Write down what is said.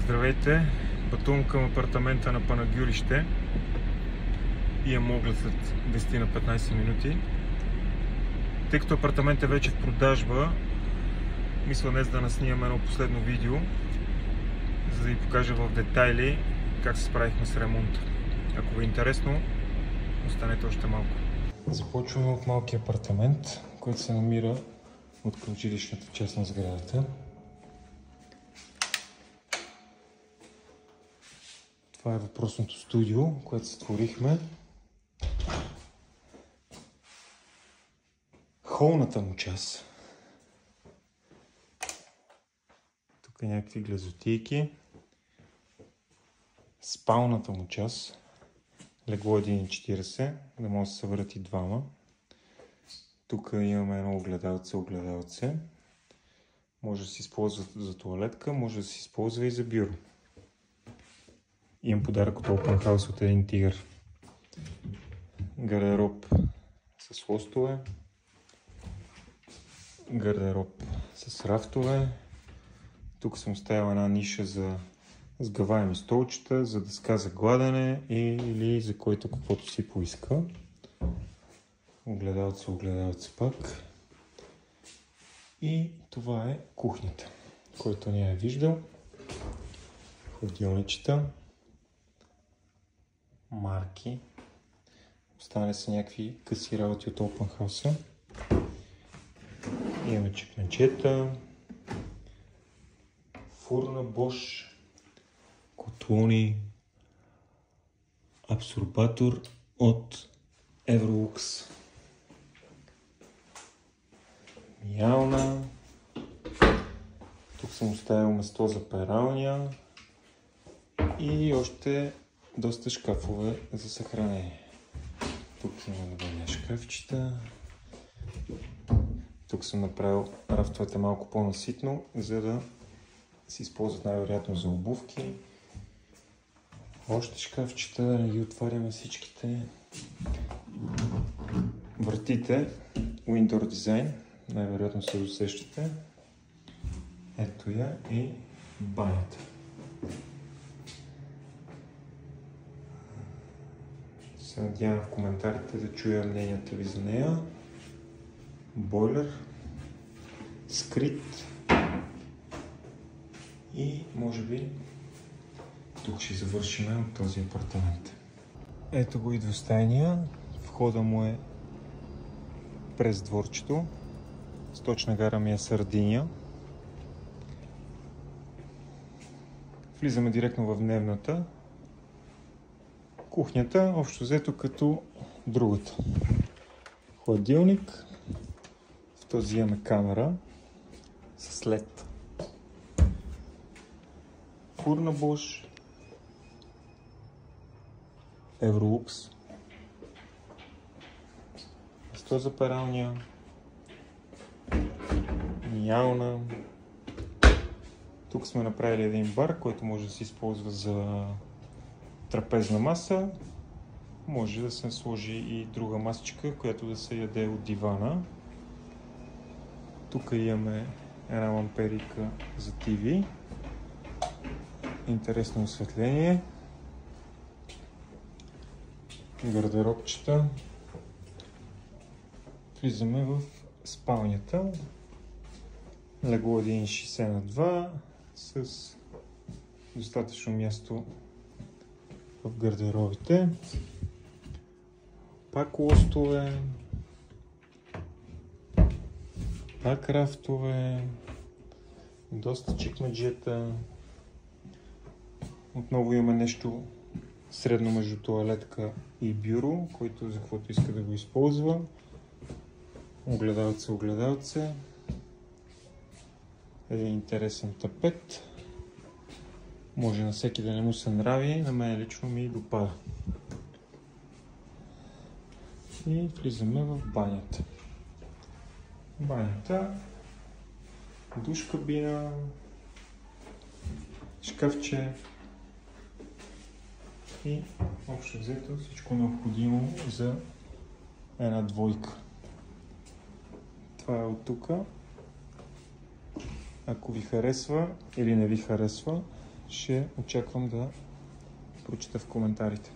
Здравейте! Пътувам към апартамента на Панагюрище. Имам оглед след 10 на 15 минути. Тъй като апартамент е вече в продажба, мисля днес да наснимам едно последно видео, за да ви покажа в детайли как се справихме с ремонта. Ако ви е интересно, останете още малко. Започваме от малкия апартамент, който се намира откъм жилищната част на сградата. Това е въпросното студио, което сътворихме. Холната му част. Тук е някакви глезотийки. Спалната му част. Легло 1,40, да може да се съберат и двама. Тук имаме едно огледалце. Може да се използва за тоалетка, може да се използва и за бюро. Имам подарък от Open House от един тигър. Гардероб с лостове. Гардероб с рафтове. Тук съм оставил една ниша за сгъваеми столчета, за дъска за гладене или за който каквото си поиска. Огледалце пак. И това е кухнята, който не е виждал. Хладилничета. Марки. Останали са някакви къси работи от Open House. Имаме чекмеджета, фурна Bosch, котлони, абсорбатор от Evrolux, миялна. Тук съм оставил место за пералня и още доста шкафове за съхранение. Тук има две шкафчета. Тук съм направил рафтовете малко по-наситно, за да се използват най-вероятно за обувки. Още шкафчета, да не ги отваряме всичките. Вратите Windoor Design, най-вероятно се досещате. Ето я и банята. Се надявам в коментарите да чуя мненията ви за нея. Бойлер, скрит и може би тук ще завършим от този апартамент. Ето го и двустайния. Входа му е през дворчето. Сточна гара ми е Сърдиния. Влизаме директно в дневната. Кухнята, общо взето като другата. Хладилник. В този имаме камера с LED. Фурна Bosch. Evrolux. Место за пералня. Миялна. Тук сме направили един бар, който може да се използва за трапезна маса. Може да се сложи и друга масичка, която да се яде от дивана. Тук имаме една ламперика за TV. Интересно осветление. Гардеробчета. Влизаме в спалнята. Легло 1,60 на 2 с достатъчно място в гардеробите. Пак лостове. Пак рафтове. Доста чекмеджета. Отново имаме нещо средно между тоалетка и бюро, който за каквото иска да го използва. Огледалце. Един интересен тапет. Може на всеки да не му се нрави, на мен лично ми допада. И влизаме в банята. Душ кабина, шкафче и общо взето всичко необходимо за една двойка. Това е от тук. Ако ви харесва или не ви харесва, ще очаквам да прочета в коментарите.